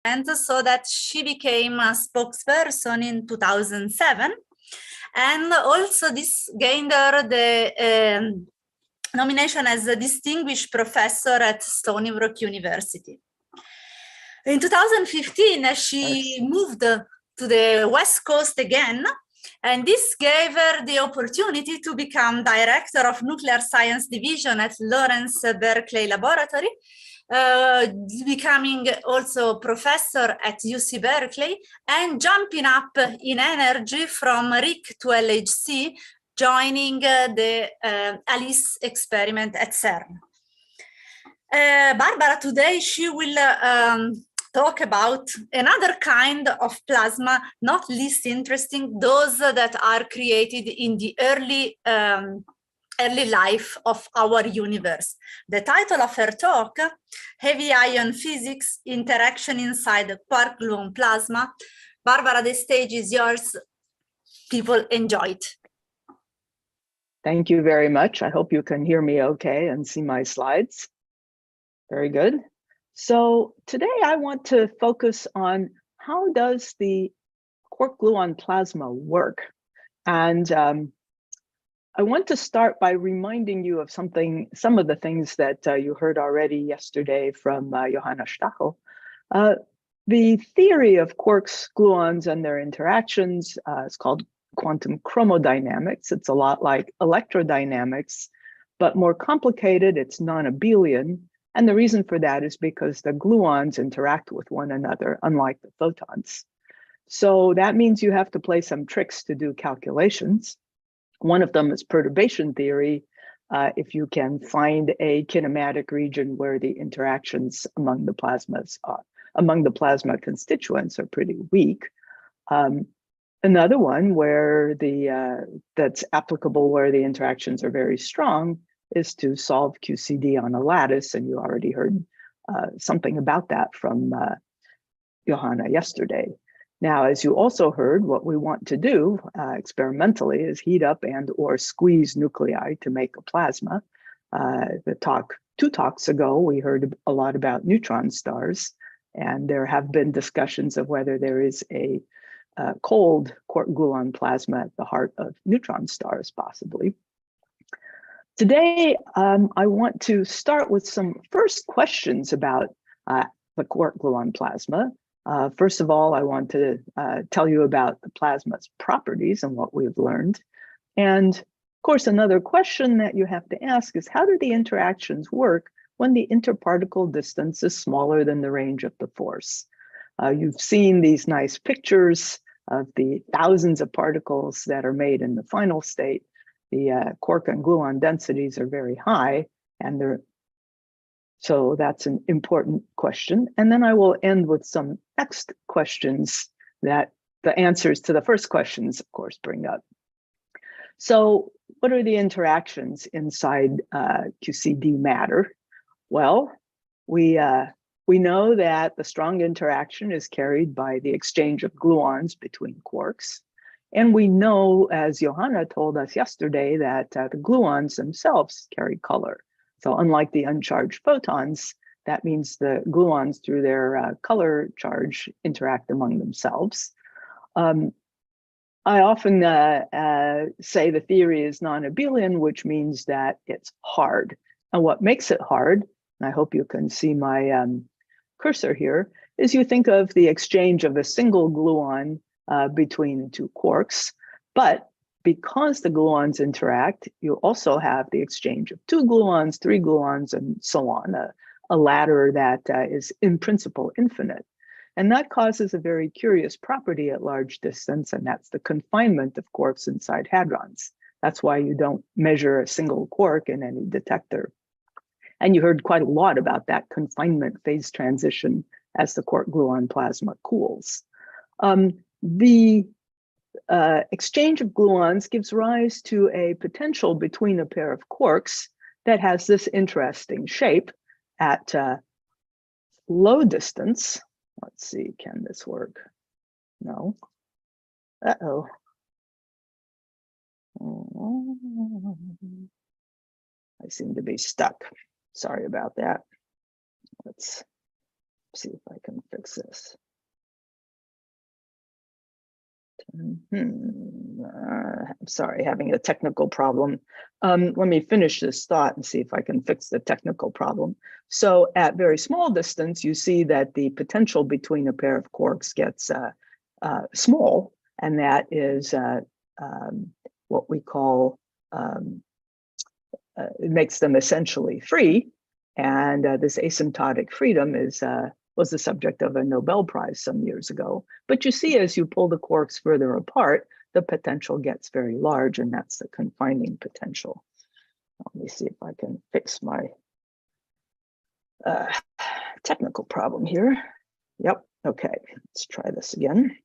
and so that she became a spokesperson in 2007. And also this gained her the nomination as a distinguished professor at Stony Brook University. In 2015, she moved to the West Coast again, and this gave her the opportunity to become director of nuclear science division at Lawrence Berkeley Laboratory, becoming also professor at UC Berkeley, and jumping up in energy from RIC to LHC, joining the ALICE experiment at CERN. Barbara, today she will talk about another kind of plasma, not least interesting, those that are created in the early life of our universe. The title of her talk, Heavy Ion Physics, Interaction Inside the Quark-gluon Plasma. Barbara, the stage is yours. People enjoy it. Thank you very much. I hope you can hear me okay and see my slides. Very good. So today I want to focus on how does the quark-gluon plasma work? And I want to start by reminding you of some of the things that you heard already yesterday from Johanna Stachel. The theory of quarks, gluons, and their interactions is called quantum chromodynamics. It's a lot like electrodynamics, but more complicated. It's non-abelian. And the reason for that is because the gluons interact with one another, unlike the photons. So that means you have to play some tricks to do calculations. One of them is perturbation theory. If you can find a kinematic region where the interactions among the plasma constituents are pretty weak. Another one where that's applicable where the interactions are very strong is to solve QCD on a lattice, and you already heard something about that from Johanna yesterday. Now, as you also heard, what we want to do experimentally is heat up and or squeeze nuclei to make a plasma. Two talks ago, we heard a lot about neutron stars, and there have been discussions of whether there is a cold quark-gluon plasma at the heart of neutron stars, possibly. Today, I want to start with some first questions about the quark-gluon plasma. First of all, I want to tell you about the plasma's properties and what we've learned. And of course, another question that you have to ask is, how do the interactions work when the interparticle distance is smaller than the range of the force? You've seen these nice pictures of the thousands of particles that are made in the final state. The quark and gluon densities are very high, and so that's an important question. And then I will end with some next questions that the answers to the first questions, of course, bring up. So what are the interactions inside QCD matter? Well, we know that the strong interaction is carried by the exchange of gluons between quarks. And we know, as Johanna told us yesterday, that the gluons themselves carry color. So unlike the uncharged photons, that means the gluons, through their color charge, interact among themselves. I often say the theory is non-abelian, which means that it's hard. And what makes it hard, and I hope you can see my cursor here, is you think of the exchange of a single gluon between two quarks, but because the gluons interact, you also have the exchange of two gluons, three gluons, and so on, a ladder that is in principle infinite. And that causes a very curious property at large distance, and that's the confinement of quarks inside hadrons. That's why you don't measure a single quark in any detector. And you heard quite a lot about that confinement phase transition as the quark-gluon plasma cools. The exchange of gluons gives rise to a potential between a pair of quarks that has this interesting shape at low distance. Let's see, can this work? No. Uh-oh. I seem to be stuck. Sorry about that. Let's see if I can fix this. I'm sorry, having a technical problem. Let me finish this thought and see if I can fix the technical problem. So at very small distance, you see that the potential between a pair of quarks gets small, and that is what we call, it makes them essentially free. And this asymptotic freedom was the subject of a Nobel Prize some years ago. But you see, as you pull the quarks further apart, the potential gets very large, and that's the confining potential. Let me see if I can fix my technical problem here. Yep, okay, let's try this again.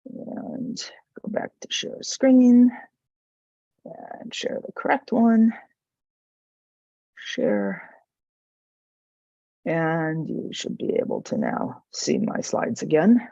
And go back to share screen and share the correct one. Share. And you should be able to now see my slides again.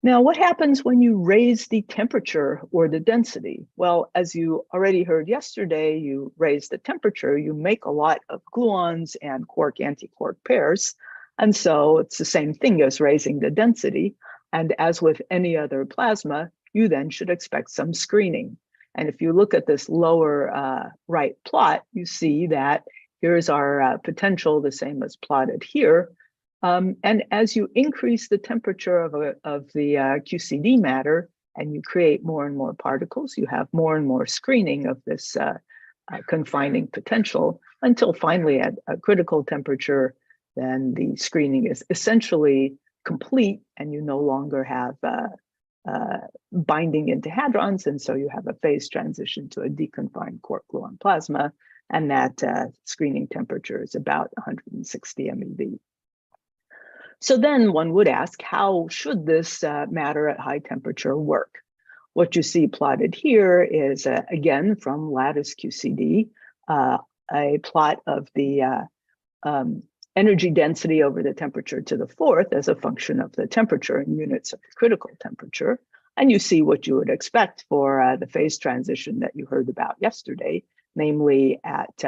Now, what happens when you raise the temperature or the density? Well, as you already heard yesterday, you raise the temperature, you make a lot of gluons and quark-antiquark pairs. And so it's the same thing as raising the density. And as with any other plasma, you then should expect some screening. And if you look at this lower right plot, you see that here's our potential, the same as plotted here. And as you increase the temperature of the QCD matter and you create more and more particles, you have more and more screening of this confining potential until finally at a critical temperature, then the screening is essentially complete and you no longer have binding into hadrons. And so you have a phase transition to a deconfined quark-gluon plasma. And that screening temperature is about 160 MeV. So then one would ask, how should this matter at high temperature work? What you see plotted here is, again, from lattice QCD, a plot of the energy density over the temperature to the fourth as a function of the temperature in units of the critical temperature. And you see what you would expect for the phase transition that you heard about yesterday. Namely, at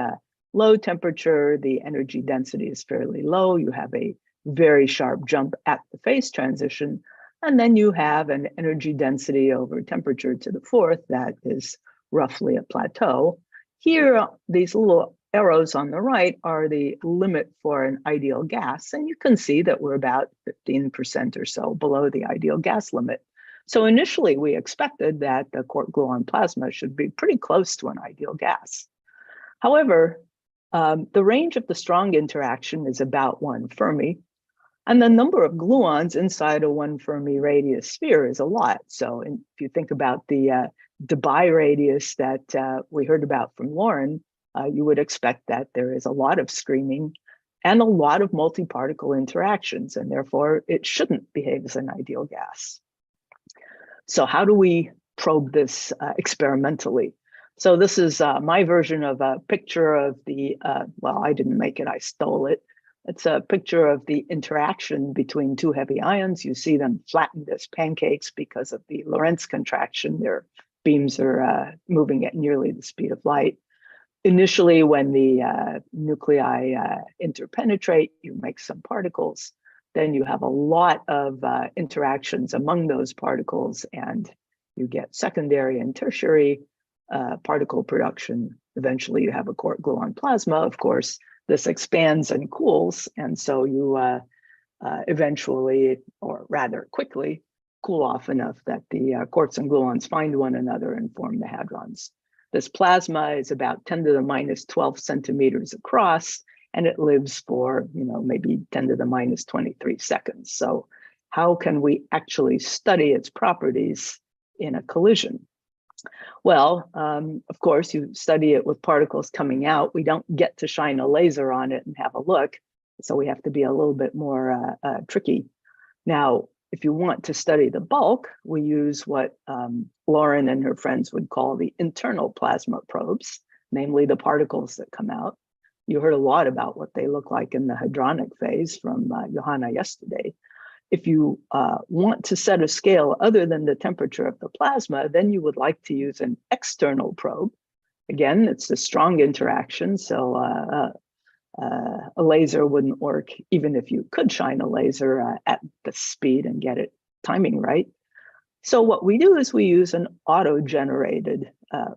low temperature, the energy density is fairly low. You have a very sharp jump at the phase transition. And then you have an energy density over temperature to the fourth that is roughly a plateau. Here, these little arrows on the right are the limit for an ideal gas. And you can see that we're about 15% or so below the ideal gas limit. So initially, we expected that the quark-gluon plasma should be pretty close to an ideal gas. However, the range of the strong interaction is about 1 Fermi, and the number of gluons inside a 1 Fermi radius sphere is a lot. So if you think about the Debye radius that we heard about from Lauren, you would expect that there is a lot of screening and a lot of multi-particle interactions, and therefore it shouldn't behave as an ideal gas. So how do we probe this experimentally? So this is my version of a picture of the, well, I didn't make it, I stole it. It's a picture of the interaction between two heavy ions. You see them flattened as pancakes because of the Lorentz contraction. Their beams are moving at nearly the speed of light. Initially, when the nuclei interpenetrate, you make some particles. Then you have a lot of interactions among those particles, and you get secondary and tertiary particle production. Eventually, you have a quark-gluon plasma. Of course, this expands and cools, and so you eventually, or rather quickly, cool off enough that the quarks and gluons find one another and form the hadrons. This plasma is about 10 to the minus 12 centimeters across, and it lives for, maybe 10 to the minus 23 seconds. So how can we actually study its properties in a collision? Well, of course, you study it with particles coming out. We don't get to shine a laser on it and have a look. So we have to be a little bit more tricky. Now, if you want to study the bulk, we use what Lauren and her friends would call the internal plasma probes, namely the particles that come out. You heard a lot about what they look like in the hadronic phase from Johanna yesterday. If you want to set a scale other than the temperature of the plasma, then you would like to use an external probe. Again, it's a strong interaction, so a laser wouldn't work even if you could shine a laser at the speed and get it timing right. So what we do is we use an auto-generated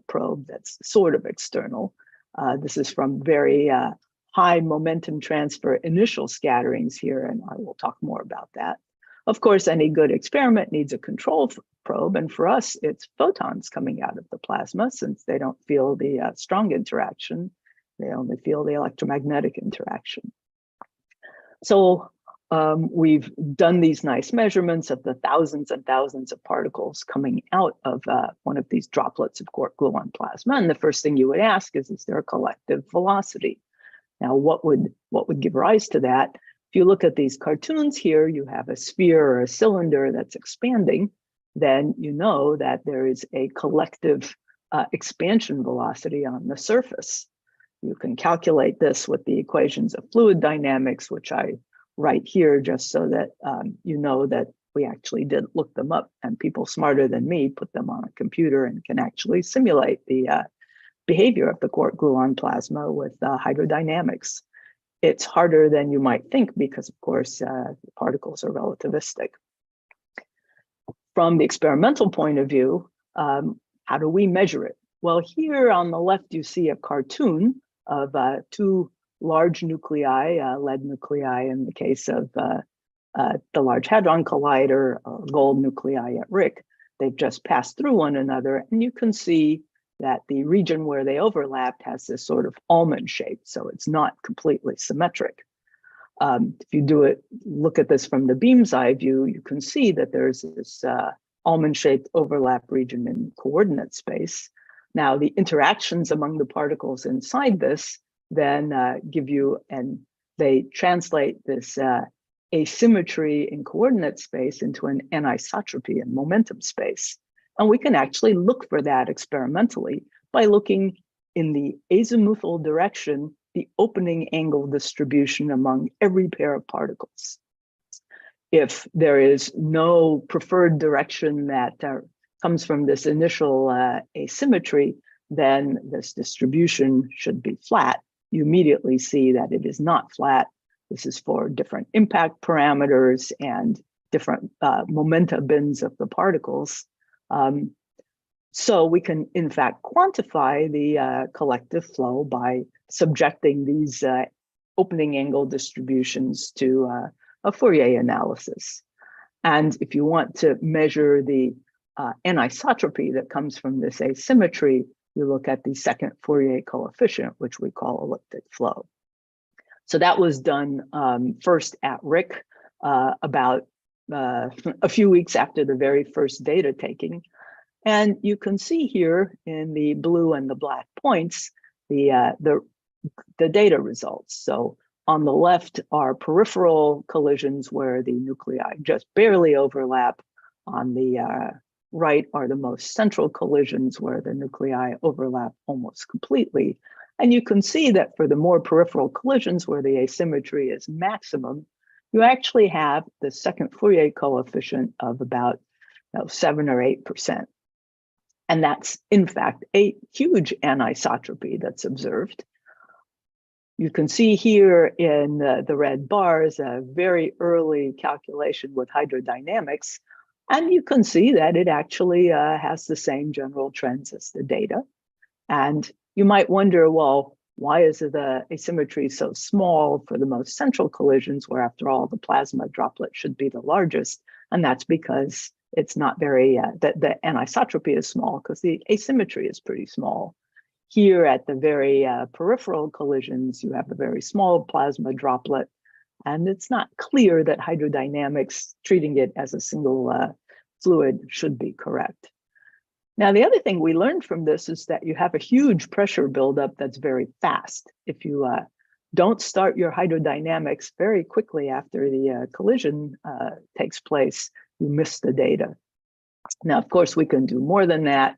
probe that's sort of external. This is from very high momentum transfer initial scatterings here, and I will talk more about that. Of course, any good experiment needs a control probe, and for us, it's photons coming out of the plasma since they don't feel the strong interaction. They only feel the electromagnetic interaction. So we've done these nice measurements of the thousands and thousands of particles coming out of one of these droplets of quark gluon plasma. And the first thing you would ask is there a collective velocity? Now, what would give rise to that? If you look at these cartoons here, you have a sphere or a cylinder that's expanding, then you know that there is a collective expansion velocity on the surface. You can calculate this with the equations of fluid dynamics, which I write here just so that you know that we actually did look them up, and people smarter than me put them on a computer and can actually simulate the behavior of the quark gluon plasma with hydrodynamics. It's harder than you might think because, of course, the particles are relativistic. From the experimental point of view, how do we measure it? Well, here on the left, you see a cartoon of two large nuclei, lead nuclei in the case of the Large Hadron Collider, gold nuclei at RIC. They've just passed through one another, and you can see that the region where they overlapped has this sort of almond shape, so it's not completely symmetric. If you look at this from the beam's eye view, you can see that there's this almond-shaped overlap region in coordinate space. Now, the interactions among the particles inside this then give you, and they translate this asymmetry in coordinate space into an anisotropy in momentum space. And we can actually look for that experimentally by looking in the azimuthal direction, the opening angle distribution among every pair of particles. If there is no preferred direction that comes from this initial asymmetry, then this distribution should be flat. You immediately see that it is not flat. This is for different impact parameters and different momenta bins of the particles. So we can, in fact, quantify the collective flow by subjecting these opening angle distributions to a Fourier analysis. And if you want to measure the anisotropy that comes from this asymmetry, you look at the second Fourier coefficient, which we call elliptic flow. So that was done first at RIC about a few weeks after the very first data taking. And you can see here in the blue and the black points, the data results. So on the left are peripheral collisions where the nuclei just barely overlap. On the right are the most central collisions where the nuclei overlap almost completely. And you can see that for the more peripheral collisions where the asymmetry is maximum, you actually have the second Fourier coefficient of about 7 or 8%. And that's, in fact, a huge anisotropy that's observed. You can see here in the red bars a very early calculation with hydrodynamics, and you can see that it actually has the same general trends as the data. And you might wonder, well, why is the asymmetry so small for the most central collisions, where after all, the plasma droplet should be the largest? And that's because it's not very, the anisotropy is small because the asymmetry is pretty small. Here at the very peripheral collisions, you have a very small plasma droplet, and it's not clear that hydrodynamics treating it as a single fluid should be correct. Now, the other thing we learned from this is that you have a huge pressure buildup that's very fast. If you don't start your hydrodynamics very quickly after the collision takes place, you miss the data. Now, of course, we can do more than that.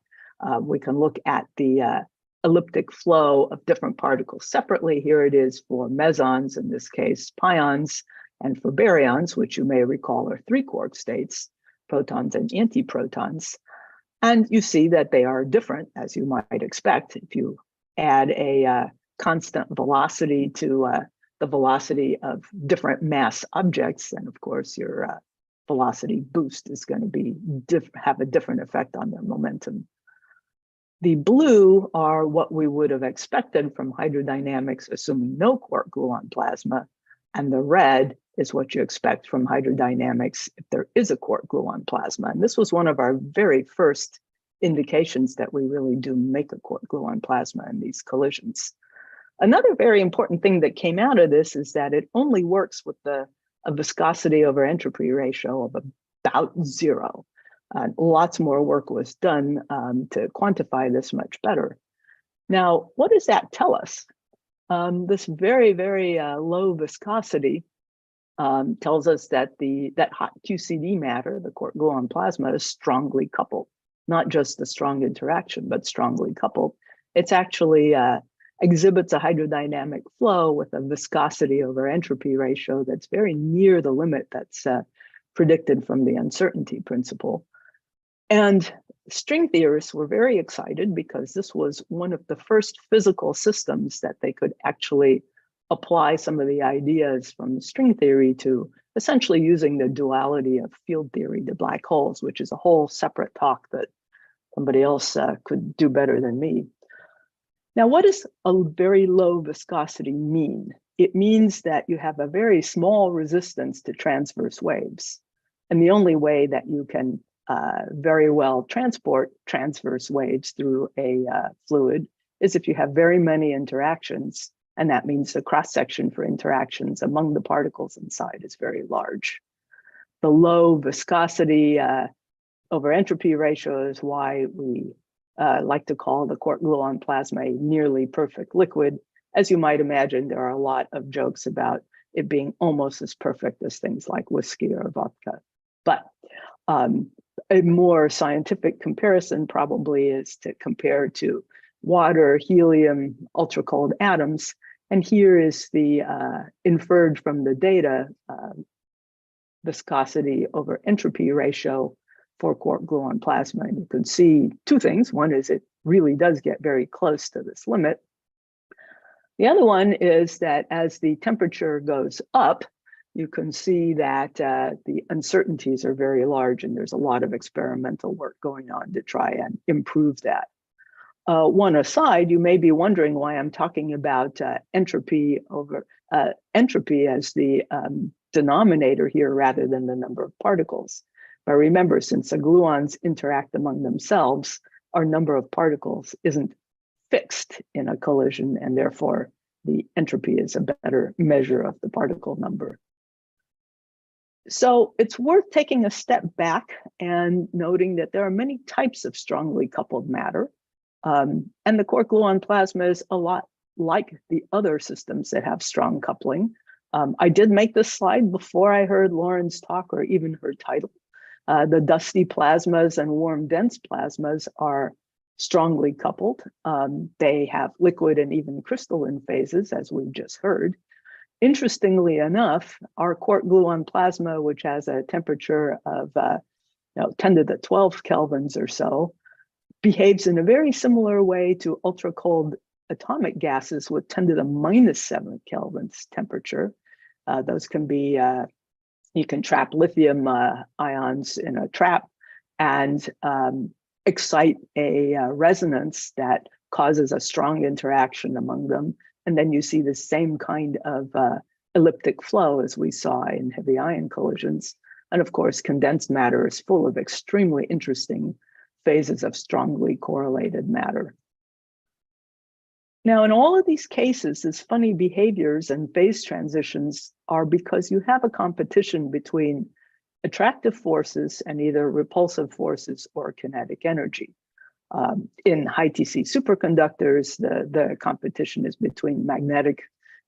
We can look at the elliptic flow of different particles separately. Here it is for mesons, in this case, pions, and for baryons, which you may recall are 3 quark states, protons and antiprotons. And you see that they are different, as you might expect. If you add a constant velocity to the velocity of different mass objects, then of course your velocity boost is going to be have a different effect on their momentum. The blue are what we would have expected from hydrodynamics, assuming no quark-gluon plasma, and the red is what you expect from hydrodynamics if there is a quark-gluon plasma. And this was one of our very first indications that we really do make a quark-gluon plasma in these collisions. Another very important thing that came out of this is that it only works with a viscosity over entropy ratio of about 0. Lots more work was done to quantify this much better. Now, what does that tell us? This very, very low viscosity tells us that that hot QCD matter, the quark-gluon plasma, is strongly coupled. Not just a strong interaction, but strongly coupled. It's actually exhibits a hydrodynamic flow with a viscosity over entropy ratio that's very near the limit that's predicted from the uncertainty principle. And string theorists were very excited because this was one of the first physical systems that they could actually apply some of the ideas from string theory to essentially using the duality of field theory to black holes, which is a whole separate talk that somebody else could do better than me. Now, what does a very low viscosity mean? It means that you have a very small resistance to transverse waves. And the only way that you can very well transport transverse waves through a fluid is if you have very many interactions. And that means the cross-section for interactions among the particles inside is very large. The low viscosity over entropy ratio is why we like to call the quark-gluon plasma a nearly perfect liquid. As you might imagine, there are a lot of jokes about it being almost as perfect as things like whiskey or vodka. But a more scientific comparison probably is to compare to water, helium, ultra-cold atoms. And here is the inferred from the data viscosity over entropy ratio for quark-gluon plasma. And you can see two things. One is it really does get very close to this limit. The other one is that as the temperature goes up, you can see that the uncertainties are very large, and there's a lot of experimental work going on to try and improve that. One aside, you may be wondering why I'm talking about entropy as the denominator here rather than the number of particles. But remember, since the gluons interact among themselves, our number of particles isn't fixed in a collision, and therefore the entropy is a better measure of the particle number. So it's worth taking a step back and noting that there are many types of strongly coupled matter. And the quark-gluon plasma is a lot like the other systems that have strong coupling. I did make this slide before I heard Lauren's talk or even her title. The dusty plasmas and warm dense plasmas are strongly coupled. They have liquid and even crystalline phases, as we've just heard. Interestingly enough, our quark-gluon plasma, which has a temperature of 10 to the 12 kelvins or so, behaves in a very similar way to ultra-cold atomic gases with 10 to the -7 kelvins temperature. Those can be, you can trap lithium ions in a trap and excite a resonance that causes a strong interaction among them. And then you see the same kind of elliptic flow as we saw in heavy ion collisions. And of course, condensed matter is full of extremely interesting phases of strongly correlated matter. Now, in all of these cases, these funny behaviors and phase transitions are because you have a competition between attractive forces and either repulsive forces or kinetic energy. In high TC superconductors, the competition is between magnetic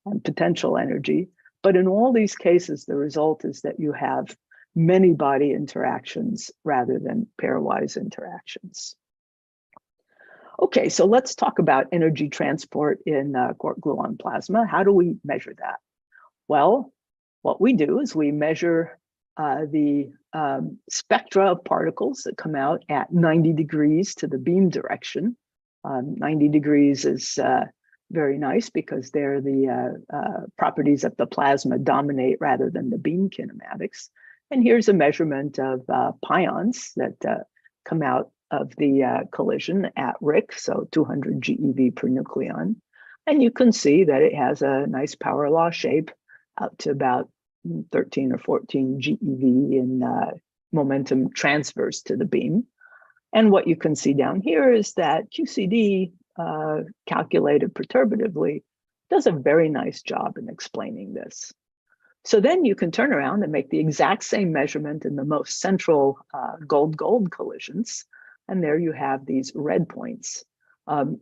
and potential energy. But in all these cases, the result is that you have many body interactions rather than pairwise interactions. Okay, so let's talk about energy transport in quark-gluon plasma. How do we measure that? Well, what we do is we measure the spectra of particles that come out at 90 degrees to the beam direction. 90 degrees is very nice because they're the properties of the plasma dominate rather than the beam kinematics. And here's a measurement of pions that come out of the collision at RIC, so 200 GeV per nucleon. And you can see that it has a nice power law shape out to about 13 or 14 GeV in momentum transverse to the beam. And what you can see down here is that QCD, calculated perturbatively, does a very nice job in explaining this. So then you can turn around and make the exact same measurement in the most central gold-gold collisions. And there you have these red points.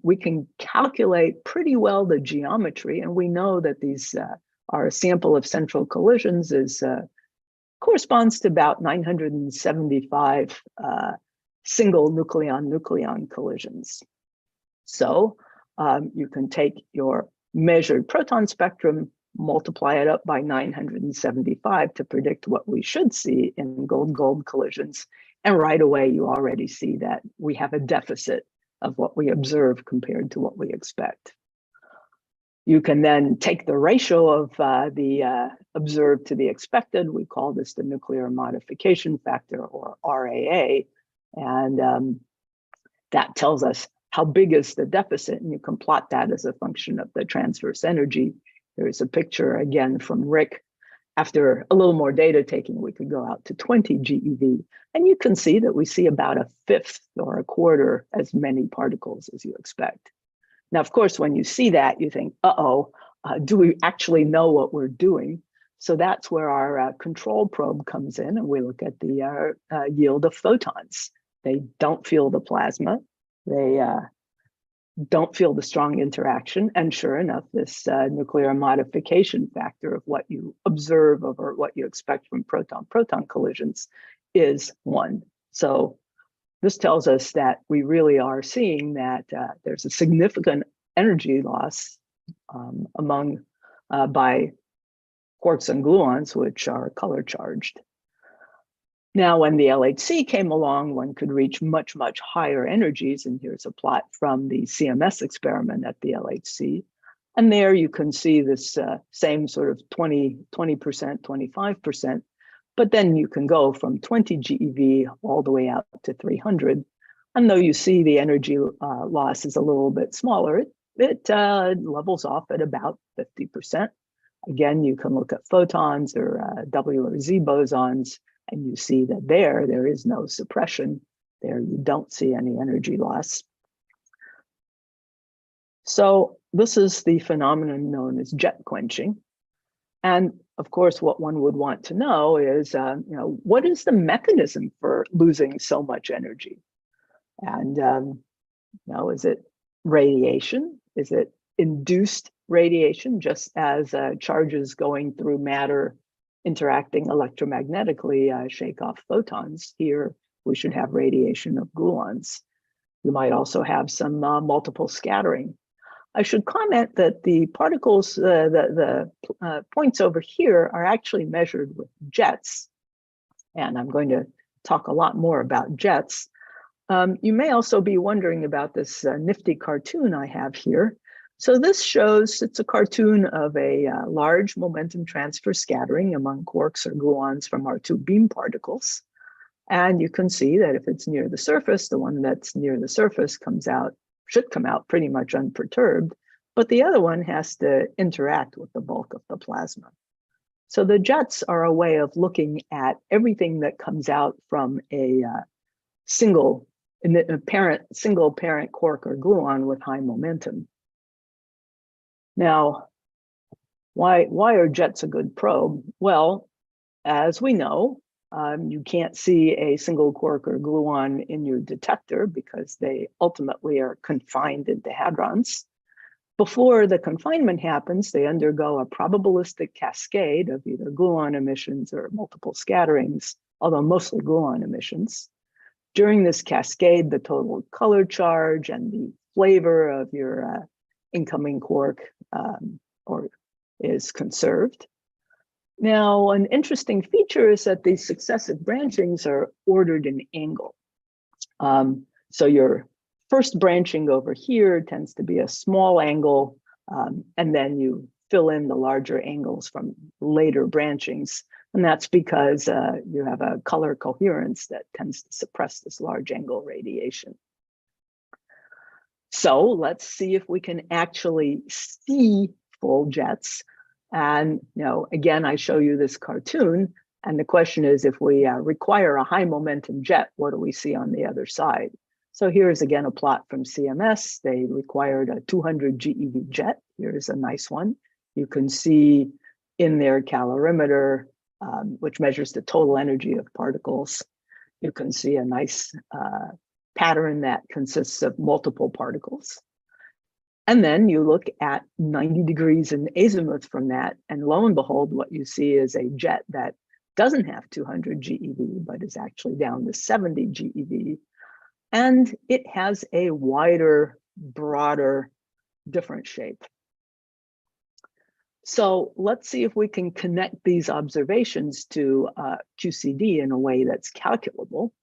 We can calculate pretty well the geometry, and we know that these our sample of central collisions corresponds to about 975 single nucleon-nucleon collisions. So you can take your measured proton spectrum, multiply it up by 975 to predict what we should see in gold-gold collisions. And right away, you already see that we have a deficit of what we observe compared to what we expect. You can then take the ratio of the observed to the expected. We call this the nuclear modification factor, or RAA. And that tells us how big is the deficit, and you can plot that as a function of the transverse energy. There's a picture again from Rick. After a little more data taking, we could go out to 20 GeV, and you can see that we see about a fifth or a quarter as many particles as you expect. Now, of course, when you see that, you think, do we actually know what we're doing? So that's where our control probe comes in, and we look at the yield of photons. They don't feel the plasma. They don't feel the strong interaction. And sure enough, this nuclear modification factor of what you observe over what you expect from proton-proton collisions is 1. So this tells us that we really are seeing that there's a significant energy loss by quarks and gluons, which are color charged. Now, when the LHC came along, one could reach much, much higher energies. And here's a plot from the CMS experiment at the LHC. And there you can see this same sort of 20%, 25%. But then you can go from 20 GeV all the way out to 300. And though you see the energy loss is a little bit smaller, it levels off at about 50%. Again, you can look at photons or W or Z bosons, and you see that there is no suppression. There you don't see any energy loss. So this is the phenomenon known as jet quenching. And of course, what one would want to know is, what is the mechanism for losing so much energy? And is it radiation? Is it induced radiation, just as charges going through matter interacting electromagnetically shake off photons? Here, we should have radiation of gluons. You might also have some multiple scattering. I should comment that the particles, the points over here are actually measured with jets. And I'm going to talk a lot more about jets. You may also be wondering about this nifty cartoon I have here. So this shows, it's a cartoon of a large momentum transfer scattering among quarks or gluons from our two beam particles. And you can see that if it's near the surface, the one that's near the surface should come out pretty much unperturbed, but the other one has to interact with the bulk of the plasma. So the jets are a way of looking at everything that comes out from a single parent quark or gluon with high momentum. Now, why are jets a good probe? Well, as we know, you can't see a single quark or gluon in your detector because they ultimately are confined into hadrons. Before the confinement happens, they undergo a probabilistic cascade of either gluon emissions or multiple scatterings, although mostly gluon emissions. During this cascade, the total color charge and the flavor of your incoming quark is conserved. Now, an interesting feature is that these successive branchings are ordered in angle. So your first branching over here tends to be a small angle, and then you fill in the larger angles from later branchings. And that's because you have a color coherence that tends to suppress this large angle radiation. So let's see if we can actually see full jets. And again, I show you this cartoon. And the question is, if we require a high momentum jet, what do we see on the other side? So here's again a plot from CMS. They required a 200 GeV jet. Here's a nice one. You can see in their calorimeter, which measures the total energy of particles, you can see a nice pattern that consists of multiple particles. And then you look at 90 degrees in azimuth from that, and lo and behold, what you see is a jet that doesn't have 200 GeV, but is actually down to 70 GeV. And it has a wider, broader, different shape. So let's see if we can connect these observations to QCD in a way that's calculable.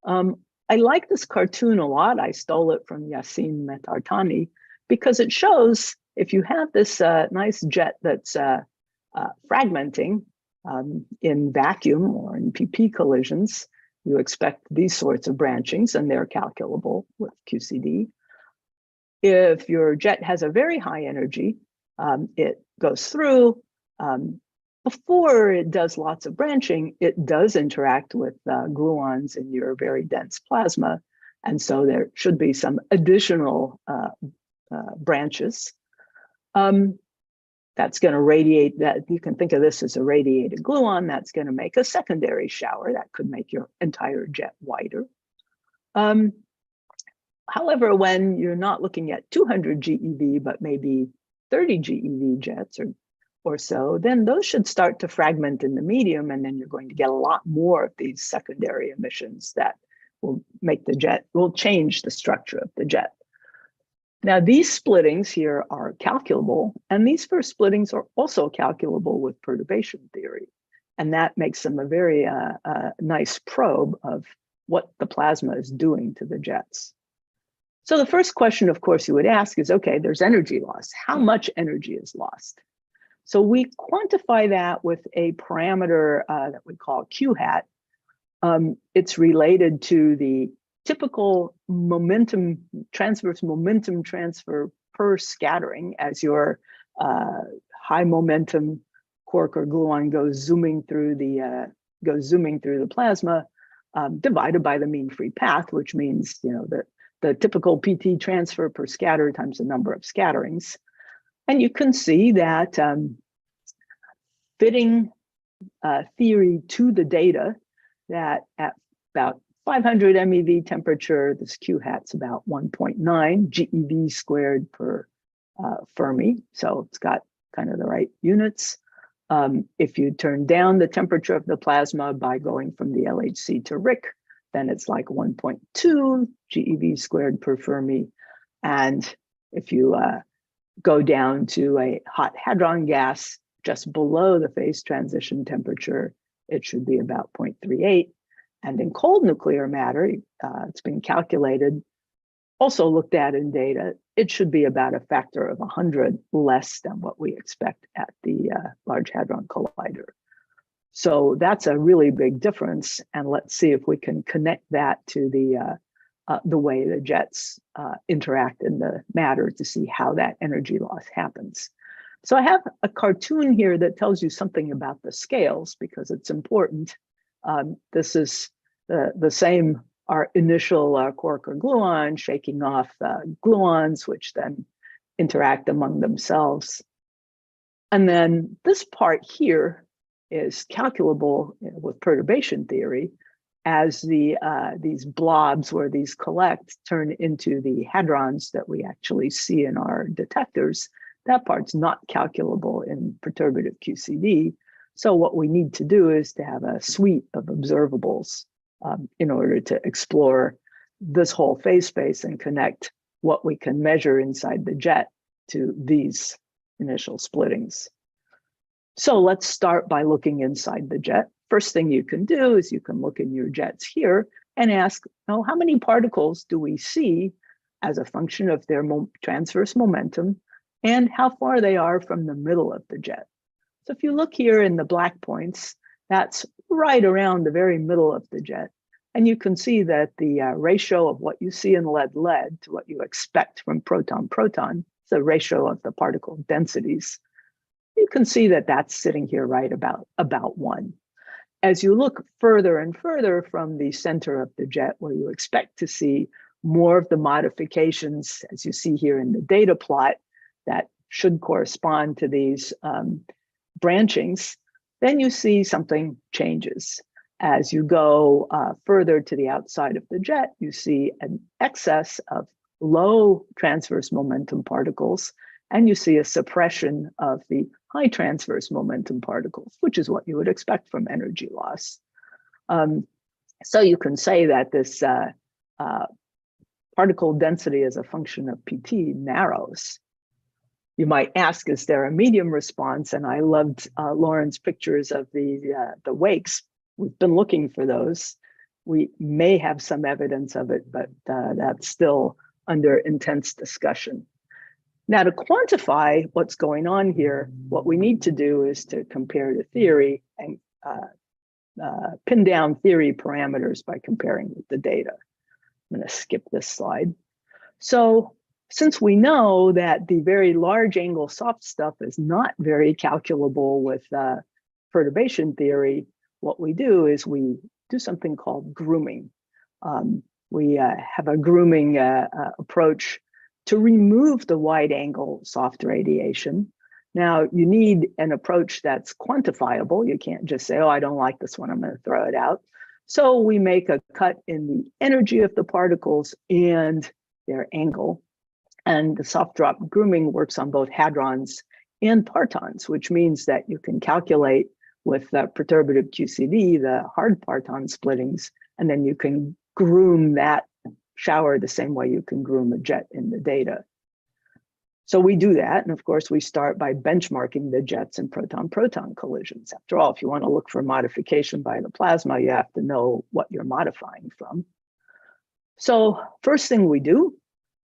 I like this cartoon a lot. I stole it from Yassine Metartani because it shows if you have this nice jet that's fragmenting in vacuum or in PP collisions, you expect these sorts of branchings, and they're calculable with QCD. If your jet has a very high energy, it goes through. Before it does lots of branching, it does interact with gluons in your very dense plasma. And so there should be some additional branches. That's going to radiate, that you can think of this as a radiated gluon. That's going to make a secondary shower that could make your entire jet wider. However, when you're not looking at 200 GeV, but maybe 30 GeV jets or so, then those should start to fragment in the medium, and then you're going to get a lot more of these secondary emissions that will make the jet, will change the structure of the jet. Now, these splittings here are calculable, and these first splittings are also calculable with perturbation theory. And that makes them a very nice probe of what the plasma is doing to the jets. So the first question, of course, you would ask is, okay, there's energy loss. How much energy is lost? So we quantify that with a parameter that we call Q hat. It's related to the typical momentum, transverse momentum transfer per scattering as your high momentum quark or gluon goes zooming through the plasma, divided by the mean free path, which means the typical PT transfer per scatter times the number of scatterings. And you can see that fitting theory to the data, that at about 500 MeV temperature, this Q hat's about 1.9 GeV squared per Fermi. So it's got kind of the right units. If you turn down the temperature of the plasma by going from the LHC to RIC, then it's like 1.2 GeV squared per Fermi. And if you go down to a hot hadron gas just below the phase transition temperature, it should be about 0.38. And in cold nuclear matter, it's been calculated, also looked at in data, it should be about a factor of 100 less than what we expect at the Large Hadron Collider. So that's a really big difference. And let's see if we can connect that to the way the jets interact in the matter to see how that energy loss happens. So I have a cartoon here that tells you something about the scales because it's important. This is the same, our initial quark or gluon shaking off gluons, which then interact among themselves. And then this part here is calculable with perturbation theory as these blobs where these collect turn into the hadrons that we actually see in our detectors. That part's not calculable in perturbative QCD. So what we need to do is to have a suite of observables in order to explore this whole phase space and connect what we can measure inside the jet to these initial splittings. So let's start by looking inside the jet. First thing you can do is you can look in your jets here and ask, oh, how many particles do we see as a function of their transverse momentum and how far they are from the middle of the jet. So if you look here in the black points, that's right around the very middle of the jet. And you can see that the ratio of what you see in lead-lead to what you expect from proton-proton is the ratio of the particle densities. You can see that that's sitting here right about 1. As you look further and further from the center of the jet, where you expect to see more of the modifications, as you see here in the data plot, that should correspond to these branchings, then you see something changes. As you go further to the outside of the jet, you see an excess of low transverse momentum particles, and you see a suppression of the high transverse momentum particles, which is what you would expect from energy loss. So you can say that this particle density as a function of PT narrows. You might ask, is there a medium response? And I loved Lauren's pictures of the wakes. We've been looking for those. We may have some evidence of it, but that's still under intense discussion. Now, to quantify what's going on here, what we need to do is to compare the theory and pin down theory parameters by comparing with the data. I'm going to skip this slide. So since we know that the very large angle soft stuff is not very calculable with perturbation theory, what we do is we do something called grooming. We have a grooming approach to remove the wide angle soft radiation. Now, you need an approach that's quantifiable. You can't just say, oh, I don't like this one, I'm going to throw it out. So we make a cut in the energy of the particles and their angle. And the soft drop grooming works on both hadrons and partons, which means that you can calculate with perturbative QCD the hard parton splittings, and then you can groom that shower the same way you can groom a jet in the data. So we do that, and of course we start by benchmarking the jets and proton-proton collisions. After all, if you want to look for modification by the plasma, you have to know what you're modifying from. So first thing we do,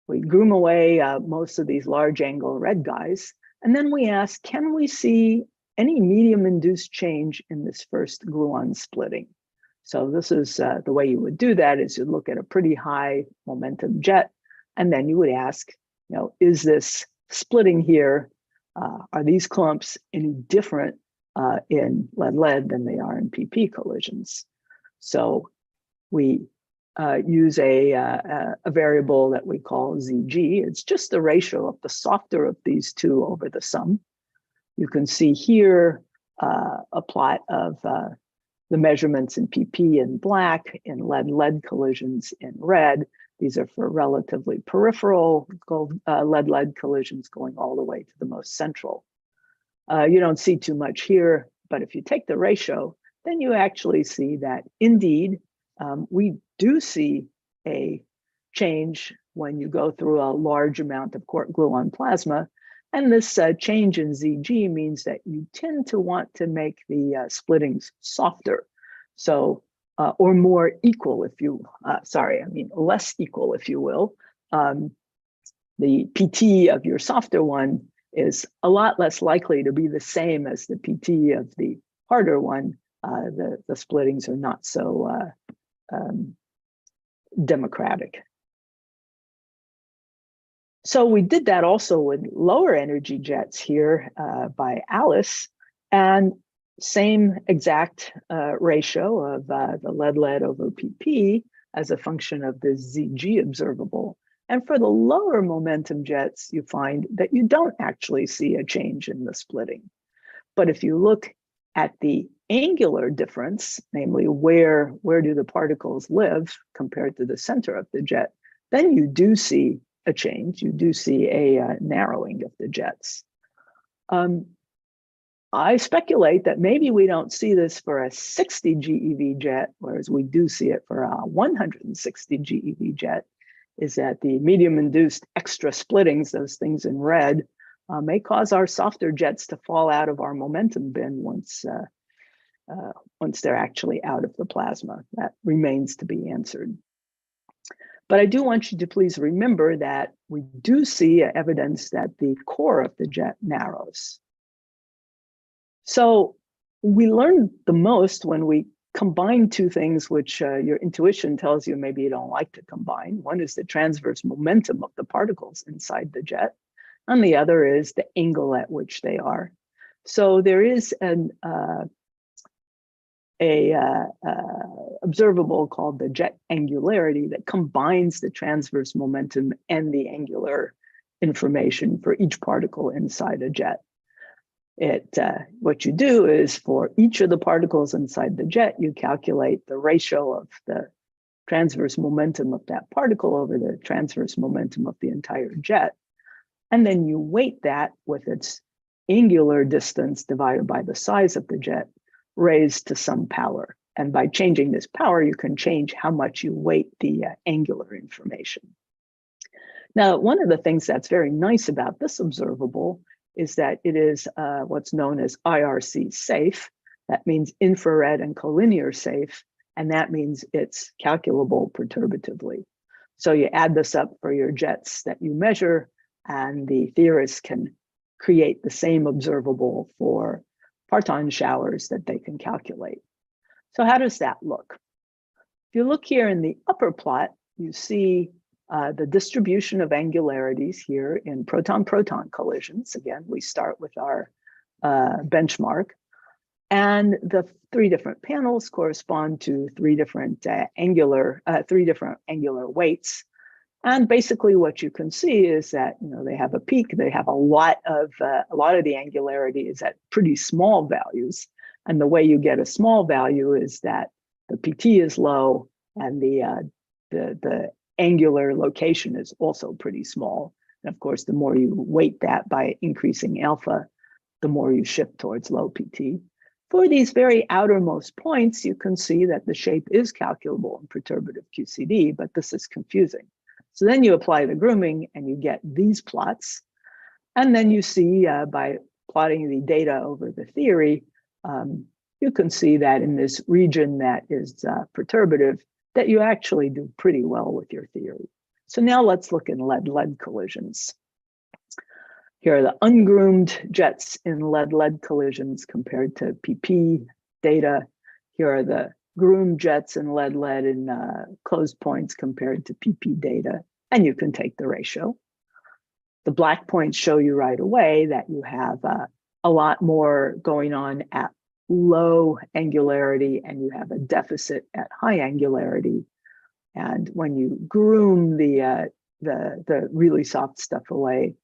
we groom away most of these large angle red guys, and then we ask, can we see any medium-induced change in this first gluon splitting? So this is the way you would do that is you look at a pretty high momentum jet, and then you would ask, you know, is this splitting here, are these clumps any different in lead-lead than they are in PP collisions? So we use a variable that we call ZG. It's just the ratio of the softer of these two over the sum. You can see here a plot of the measurements in PP in black, in lead-lead collisions in red. These are for relatively peripheral lead-lead collisions going all the way to the most central. You don't see too much here, but if you take the ratio, then you actually see that indeed, we do see a change when you go through a large amount of quark gluon plasma. And this change in ZG means that you tend to want to make the splittings softer. So, or more equal if you, less equal if you will. The PT of your softer one is a lot less likely to be the same as the PT of the harder one. The splittings are not so democratic. So we did that also with lower energy jets here by Alice, and same exact ratio of the lead-lead over PP as a function of the ZG observable. And for the lower momentum jets, you find that you don't actually see a change in the splitting. But if you look at the angular difference, namely where do the particles live compared to the center of the jet, then you do see a change. You do see a narrowing of the jets. I speculate that maybe we don't see this for a 60 GeV jet, whereas we do see it for a 160 GeV jet, is that the medium-induced extra splittings, those things in red, may cause our softer jets to fall out of our momentum bin once they're actually out of the plasma. That remains to be answered. But I do want you to please remember that we do see evidence that the core of the jet narrows. So we learn the most when we combine two things which your intuition tells you maybe you don't like to combine. One is the transverse momentum of the particles inside the jet, and the other is the angle at which they are. So there is an observable called the jet angularity that combines the transverse momentum and the angular information for each particle inside a jet. What you do is for each of the particles inside the jet, you calculate the ratio of the transverse momentum of that particle over the transverse momentum of the entire jet. And then you weight that with its angular distance divided by the size of the jet raised to some power. And by changing this power, you can change how much you weight the angular information. Now, one of the things that's very nice about this observable is that it is what's known as IRC safe. That means infrared and collinear safe, and that means it's calculable perturbatively. So you add this up for your jets that you measure, and the theorists can create the same observable for parton showers that they can calculate. So how does that look? If you look here in the upper plot, you see the distribution of angularities here in proton-proton collisions. Again, we start with our benchmark. And the three different panels correspond to three different angular weights. And basically what you can see is that, you know, they have a peak, they have a lot of the angularity is at pretty small values. And the way you get a small value is that the PT is low and the angular location is also pretty small. And of course, the more you weight that by increasing alpha, the more you shift towards low PT. For these very outermost points, you can see that the shape is calculable in perturbative QCD, but this is confusing. So then you apply the grooming and you get these plots. And then you see by plotting the data over the theory, you can see that in this region that is perturbative, that you actually do pretty well with your theory. So now let's look in lead-lead collisions. Here are the ungroomed jets in lead-lead collisions compared to PP data. Here are the groomed jets in lead-lead in closed points compared to PP data, and you can take the ratio. The black points show you right away that you have a lot more going on at low angularity and you have a deficit at high angularity. And when you groom the really soft stuff away,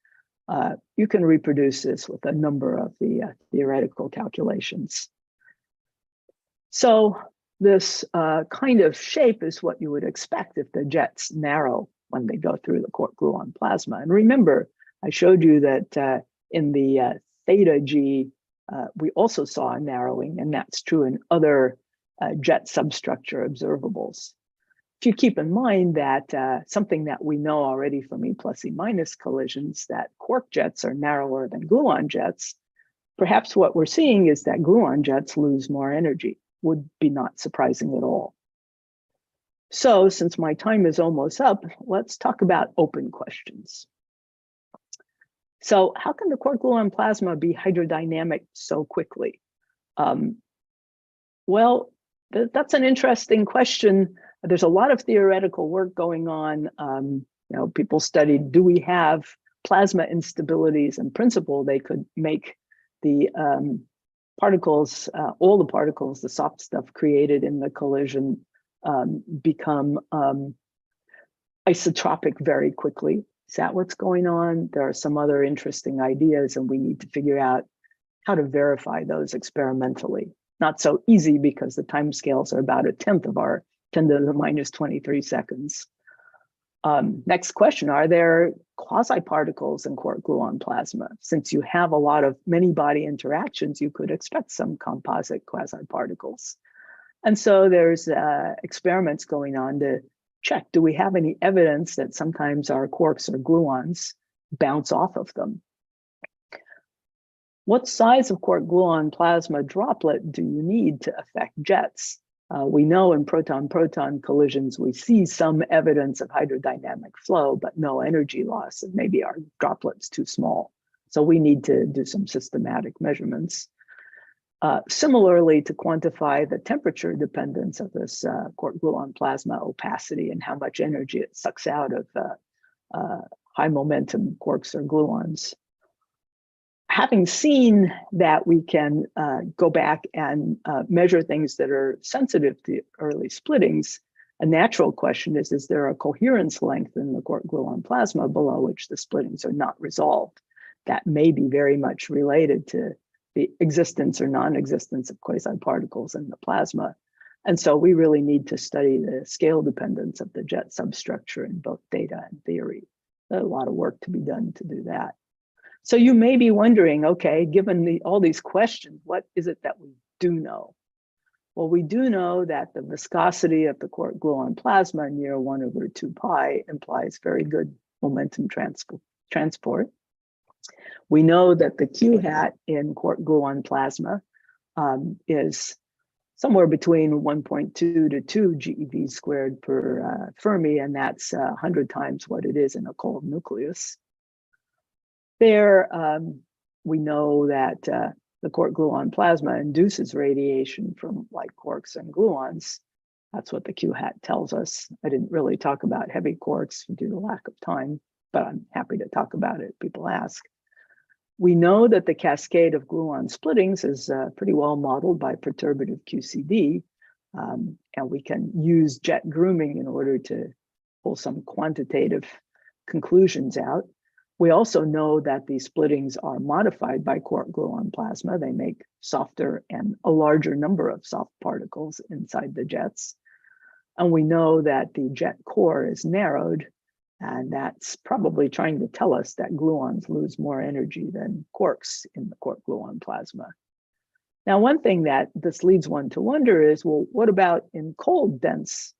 you can reproduce this with a number of the theoretical calculations. So this kind of shape is what you would expect if the jets narrow when they go through the quark gluon plasma. And remember, I showed you that in the theta G, we also saw a narrowing, and that's true in other jet substructure observables. If you keep in mind that something that we know already from E plus E minus collisions, that quark jets are narrower than gluon jets, perhaps what we're seeing is that gluon jets lose more energy. Would be not surprising at all. So since my time is almost up, let's talk about open questions. So how can the quark gluon plasma be hydrodynamic so quickly? Well, that's an interesting question. There's a lot of theoretical work going on. You know, people studied, do we have plasma instabilities? In principle, they could make the particles, all the particles, the soft stuff created in the collision become isotropic very quickly. Is that what's going on? There are some other interesting ideas, and we need to figure out how to verify those experimentally. Not so easy because the timescales are about 1/10 of our 10 to the minus 23 seconds. Next question, are there quasi-particles in quark gluon plasma? Since you have a lot of many-body interactions, you could expect some composite quasi-particles. And so there's experiments going on to check, do we have any evidence that sometimes our quarks or gluons bounce off of them? What size of quark gluon plasma droplet do you need to affect jets? We know in proton-proton collisions, we see some evidence of hydrodynamic flow, but no energy loss, and maybe our droplet's too small. So we need to do some systematic measurements. Similarly, to quantify the temperature dependence of this quark gluon plasma opacity and how much energy it sucks out of high momentum quarks or gluons. Having seen that we can go back and measure things that are sensitive to early splittings, a natural question is there a coherence length in the quark gluon plasma below which the splittings are not resolved? That may be very much related to the existence or non-existence of quasi-particles in the plasma. And so we really need to study the scale dependence of the jet substructure in both data and theory. There's a lot of work to be done to do that. So you may be wondering, okay, given all these questions, what is it that we do know? Well, we do know that the viscosity of the quark gluon plasma near 1/2 pi implies very good momentum transport. We know that the Q hat in quark gluon plasma is somewhere between 1.2 to 2 GeV squared per Fermi, and that's 100 times what it is in a cold nucleus. There, we know that the quark gluon plasma induces radiation from light quarks and gluons. That's what the Q hat tells us. I didn't really talk about heavy quarks due to lack of time, but I'm happy to talk about it if people ask. We know that the cascade of gluon splittings is pretty well modeled by perturbative QCD, and we can use jet grooming in order to pull some quantitative conclusions out. We also know that these splittings are modified by quark gluon plasma. They make softer and a larger number of soft particles inside the jets. And we know that the jet core is narrowed, and that's probably trying to tell us that gluons lose more energy than quarks in the quark gluon plasma. Now, one thing that this leads one to wonder is, well, what about in cold, dense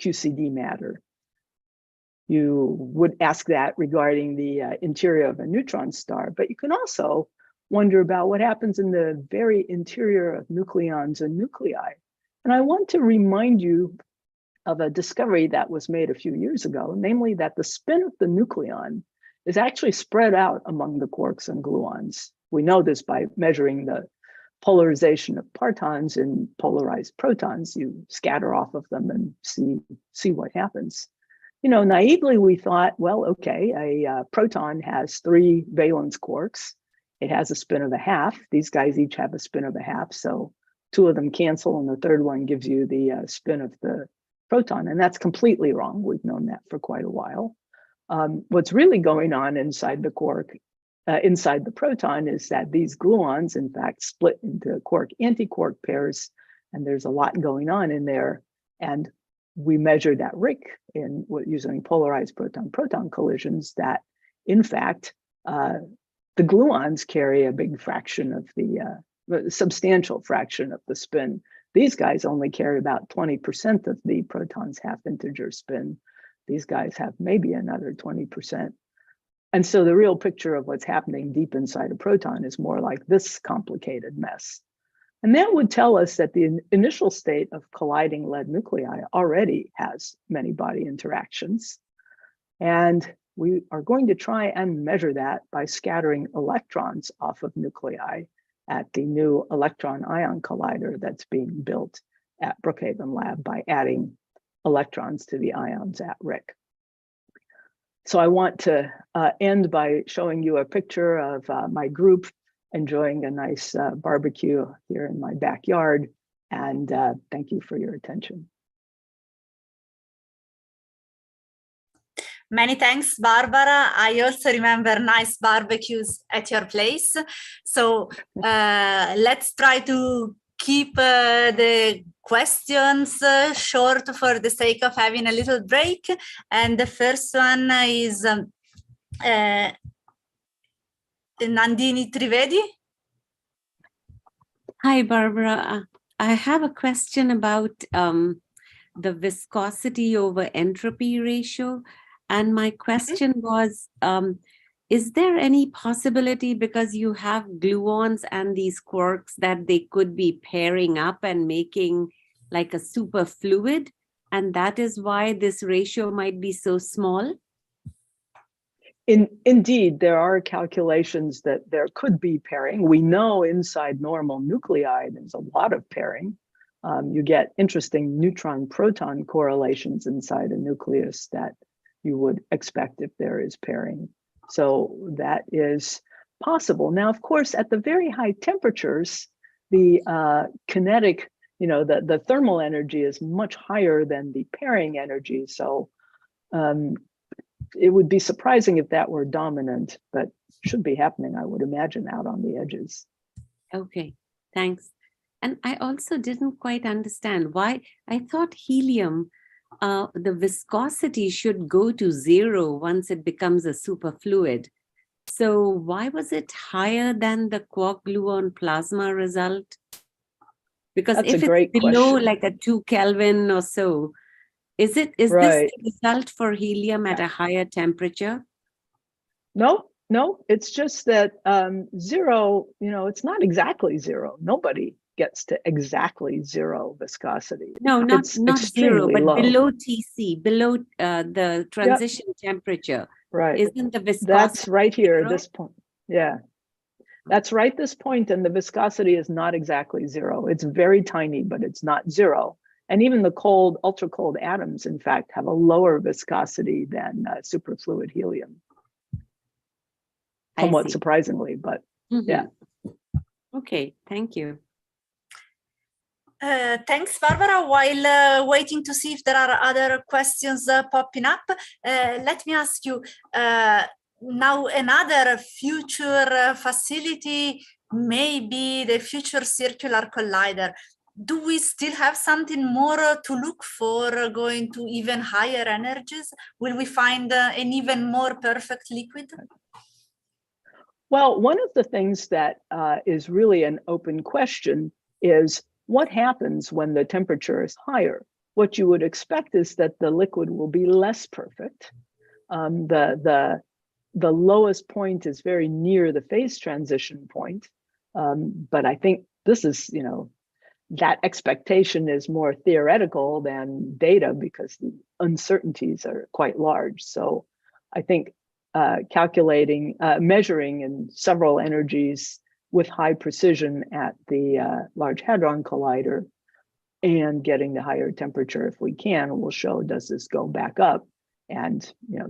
QCD matter? You would ask that regarding the interior of a neutron star, but you can also wonder about what happens in the very interior of nucleons and nuclei. And I want to remind you of a discovery that was made a few years ago, namely that the spin of the nucleon is actually spread out among the quarks and gluons. We know this by measuring the polarization of partons in polarized protons. You scatter off of them and see what happens. You know, naively, we thought, well, okay, a proton has 3 valence quarks. It has a spin of a half. These guys each have a spin of a half. So 2 of them cancel, and the third one gives you the spin of the proton. And that's completely wrong. We've known that for quite a while. What's really going on inside the quark, inside the proton, is that these gluons, in fact, split into quark-antiquark pairs. And there's a lot going on in there. And we measured at RIC using polarized proton-proton collisions that, in fact, the gluons carry a big fraction of the substantial fraction of the spin. These guys only carry about 20% of the proton's half-integer spin. These guys have maybe another 20%. And so the real picture of what's happening deep inside a proton is more like this complicated mess. And that would tell us that the initial state of colliding lead nuclei already has many body interactions. And we are going to try and measure that by scattering electrons off of nuclei at the new electron-ion collider that's being built at Brookhaven Lab by adding electrons to the ions at RIC. So I want to end by showing you a picture of my group enjoying a nice barbecue here in my backyard. And thank you for your attention. Many thanks, Barbara. I also remember nice barbecues at your place. So let's try to keep the questions short for the sake of having a little break. And the first one is Nandini Trivedi. Hi, Barbara. I have a question about the viscosity over entropy ratio. And my question was, is there any possibility, because you have gluons and these quarks, that they could be pairing up and making like a superfluid? And that is why this ratio might be so small? Indeed, there are calculations that there could be pairing. We know inside normal nuclei, there's a lot of pairing. You get interesting neutron-proton correlations inside a nucleus that you would expect if there is pairing. So that is possible. Now, of course, at the very high temperatures, the kinetic, the thermal energy is much higher than the pairing energy. So it would be surprising if that were dominant, but should be happening, I would imagine, out on the edges. Okay, thanks. And I also didn't quite understand why. I thought helium, the viscosity should go to 0 once it becomes a superfluid. So why was it higher than the quark-gluon plasma result? Because That's if a great it's below question. like a 2 Kelvin or so, is Right. this the result for helium at a higher temperature? No, it's just that 0, it's not exactly 0. Nobody gets to exactly 0 viscosity. No, not 0, but low. below TC, below the transition temperature. Right. Isn't the viscosity? That's right here, 0? this point. Yeah. That's right, this point, and the viscosity is not exactly 0. It's very tiny, but it's not 0. And even the cold, ultra cold atoms, in fact, have a lower viscosity than superfluid helium. Somewhat surprisingly, but yeah. Okay, thank you. Thanks, Barbara. While waiting to see if there are other questions popping up, let me ask you, now another future facility may be the future circular collider. Do we still have something more to look for going to even higher energies? Will we find an even more perfect liquid? Well, one of the things that is really an open question is what happens when the temperature is higher? What you would expect is that the liquid will be less perfect. The lowest point is very near the phase transition point. But I think this is, that expectation is more theoretical than data because the uncertainties are quite large. So I think measuring in several energies with high precision at the Large Hadron Collider and getting the higher temperature if we can will show, does this go back up? And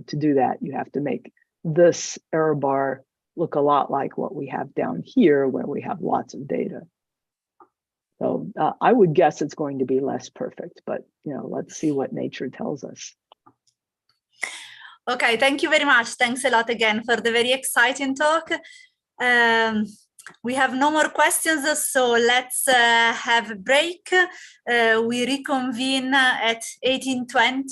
to do that, you have to make this error bar look a lot like what we have down here where we have lots of data. So I would guess it's going to be less perfect, but let's see what nature tells us. Okay, thank you very much. Thanks a lot again for the very exciting talk. We have no more questions, so let's have a break. We reconvene at 18:20.